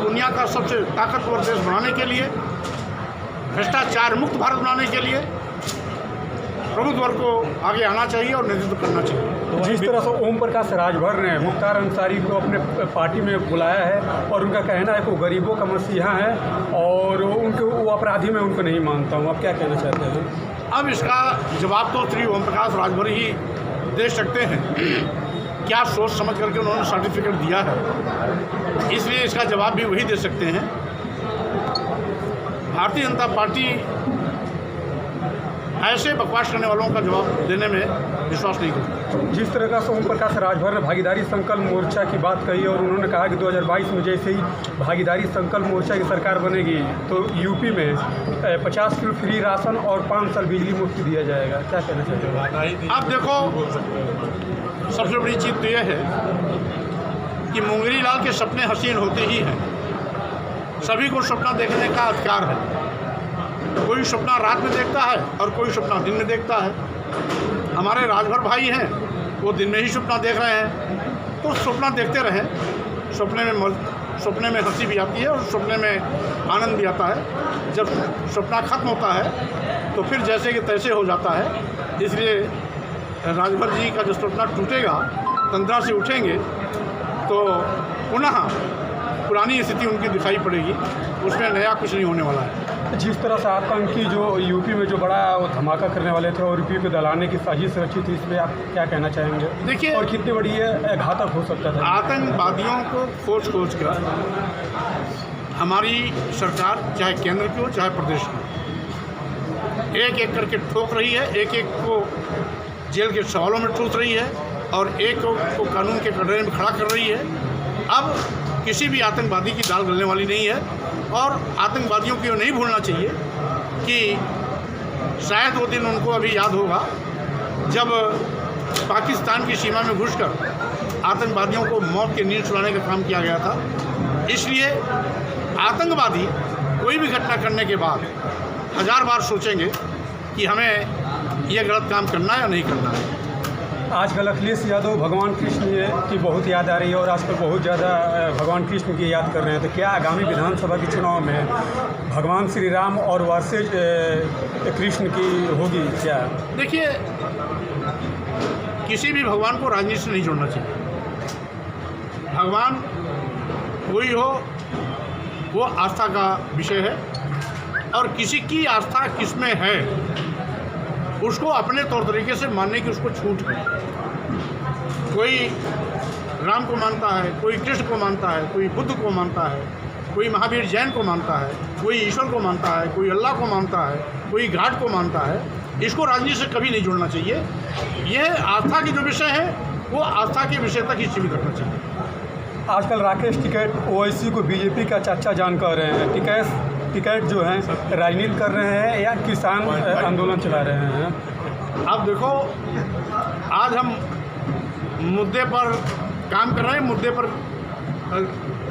दुनिया का सबसे ताकतवर देश बनाने के लिए, भ्रष्टाचार मुक्त भारत बनाने के लिए प्रबुद्ध वर्ग को आगे आना चाहिए और नेतृत्व करना चाहिए। तो जिस तरह से ओम प्रकाश राजभर ने मुख्तार अंसारी को अपने पार्टी में बुलाया है और उनका कहना है कि वो गरीबों का मसीहा है और उनके वो अपराधी में उनको नहीं मानता हूँ, आप क्या कहना चाहते हैं? अब इसका जवाब तो श्री ओम प्रकाश राजभर ही दे सकते हैं। क्या सोच समझ करके उन्होंने सर्टिफिकेट दिया है, इसलिए इसका जवाब भी वही दे सकते हैं। भारतीय जनता पार्टी ऐसे बकवास करने वालों का जवाब देने में विश्वास नहीं करती। जिस तरह का ओम प्रकाश राजभर ने भागीदारी संकल्प मोर्चा की बात कही और उन्होंने कहा कि 2022 में जैसे ही भागीदारी संकल्प मोर्चा की सरकार बनेगी तो यूपी में 50 किलो फ्री राशन और 5 साल बिजली मुफ्त दिया जाएगा, क्या कहना चाहते हो? आप देखो, सबसे बड़ी चीज़ तो यह है कि मुंगेरी लाल के सपने हसीन होते ही हैं। सभी को सपना देखने का अधिकार है। कोई सपना रात में देखता है और कोई सपना दिन में देखता है। हमारे राजभर भाई हैं, वो दिन में ही सपना देख रहे हैं, तो सपना देखते रहें। सपने में हंसी भी आती है और सपने में आनंद भी आता है। जब सपना खत्म होता है तो फिर जैसे कि तैसे हो जाता है। इसलिए राजभर जी का जो सपना टूटेगा, तंद्रा से उठेंगे तो पुनः पुरानी स्थिति उनकी दिखाई पड़ेगी, उसमें नया कुछ नहीं होने वाला है। जिस तरह से आतंकी जो यूपी में जो बड़ा वो धमाका करने वाले थे और यूपी को दलाने की साजिश रची थी, इसमें आप क्या कहना चाहेंगे? देखिए, और कितनी बड़ी ये घातक हो सकता था? आतंकवादियों को खोज कर हमारी सरकार, चाहे केंद्र की हो चाहे प्रदेश की, एक एक करके ठोक रही है। एक एक को जेल के सवालों में ठूस रही है और एक को कानून के कटघरे में खड़ा कर रही है। अब किसी भी आतंकवादी की दाल गलने वाली नहीं है और आतंकवादियों को नहीं भूलना चाहिए कि शायद वो दिन उनको अभी याद होगा जब पाकिस्तान की सीमा में घुसकर आतंकवादियों को मौत की नींद सुलाने का काम किया गया था। इसलिए आतंकवादी कोई भी घटना करने के बाद 1000 बार सोचेंगे कि हमें यह गलत काम करना है या नहीं करना है। आजकल अखिलेश यादव भगवान कृष्ण की बहुत याद आ रही है और आजकल बहुत ज़्यादा भगवान कृष्ण की याद कर रहे हैं, तो क्या आगामी विधानसभा के चुनाव में भगवान श्री राम और वर्सेज कृष्ण की होगी क्या? देखिए, किसी भी भगवान को राजनीति से नहीं जोड़ना चाहिए। भगवान कोई हो, वो आस्था का विषय है और किसी की आस्था किसमें है उसको अपने तौर तरीके से मानने की उसको छूट है। कोई राम को मानता है, कोई कृष्ण को मानता है, कोई बुद्ध को मानता है, कोई महावीर जैन को मानता है, कोई ईश्वर को मानता है, कोई अल्लाह को मानता है, कोई घाट को मानता है। इसको राजनीति से कभी नहीं जोड़ना चाहिए। यह आस्था की जो विषय है वो आस्था के विषय तक ही सीमित रखना चाहिए। आजकल राकेश टिकैत ओवैसी को बीजेपी का चाचा जान कर रहे हैं। टिकैत जो है राजनीति कर रहे हैं या किसान आंदोलन चला रहे हैं? अब देखो, आज हम मुद्दे पर काम कर रहे हैं, मुद्दे पर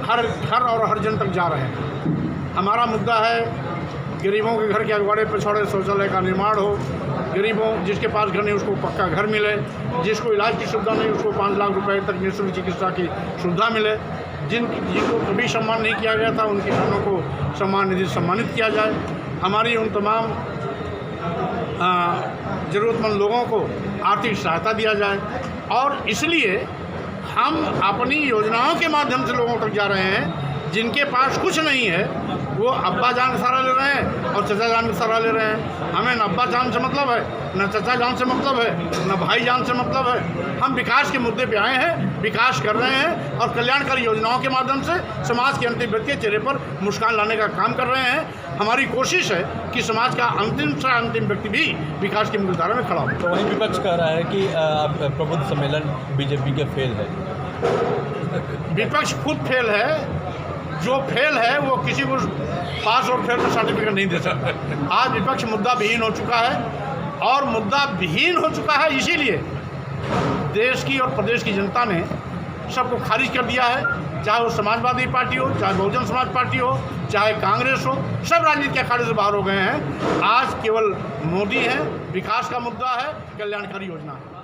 हर घर और हर जन तक जा रहे हैं। हमारा मुद्दा है गरीबों के घर के अगवाड़े पिछड़े शौचालय का निर्माण हो, गरीबों जिसके पास घर नहीं उसको पक्का घर मिले, जिसको इलाज की सुविधा नहीं उसको 5 लाख रुपए तक निःशुल्क चिकित्सा की सुविधा मिले, जिनको कभी सम्मान नहीं किया गया था उन किसानों को सम्मान निधि सम्मानित किया जाए। हमारी उन तमाम ज़रूरतमंद लोगों को आर्थिक सहायता दिया जाए और इसलिए हम अपनी योजनाओं के माध्यम से लोगों तक जा रहे हैं। जिनके पास कुछ नहीं है वो अब्बा जान का सहारा ले रहे हैं और चचा जान का सहारा ले रहे हैं। हमें न अब्बा जान से मतलब है, न चचा जान से मतलब है, न भाई जान से मतलब है। हम विकास के मुद्दे पे आए हैं, विकास कर रहे हैं और कल्याणकारी योजनाओं के माध्यम से समाज के अंतिम व्यक्ति के चेहरे पर मुस्कान लाने का काम कर रहे हैं। हमारी कोशिश है कि समाज का अंतिम से अंतिम व्यक्ति भी विकास की मुख्यधारा में खड़ा हो। तो वहीं विपक्ष कह रहा है कि प्रबुद्ध सम्मेलन बीजेपी के फेल है। विपक्ष खुद फेल है। जो फेल है वो किसी को पास और फेल का सर्टिफिकेट नहीं दे सकता। आज विपक्ष मुद्दा विहीन हो चुका है और मुद्दा विहीन हो चुका है इसीलिए देश की और प्रदेश की जनता ने सबको खारिज कर दिया है। चाहे वो समाजवादी पार्टी हो, चाहे बहुजन समाज पार्टी हो, चाहे कांग्रेस हो, सब राजनीति के अखाड़े से बाहर हो गए हैं। आज केवल मोदी है, विकास का मुद्दा है, कल्याणकारी योजना है।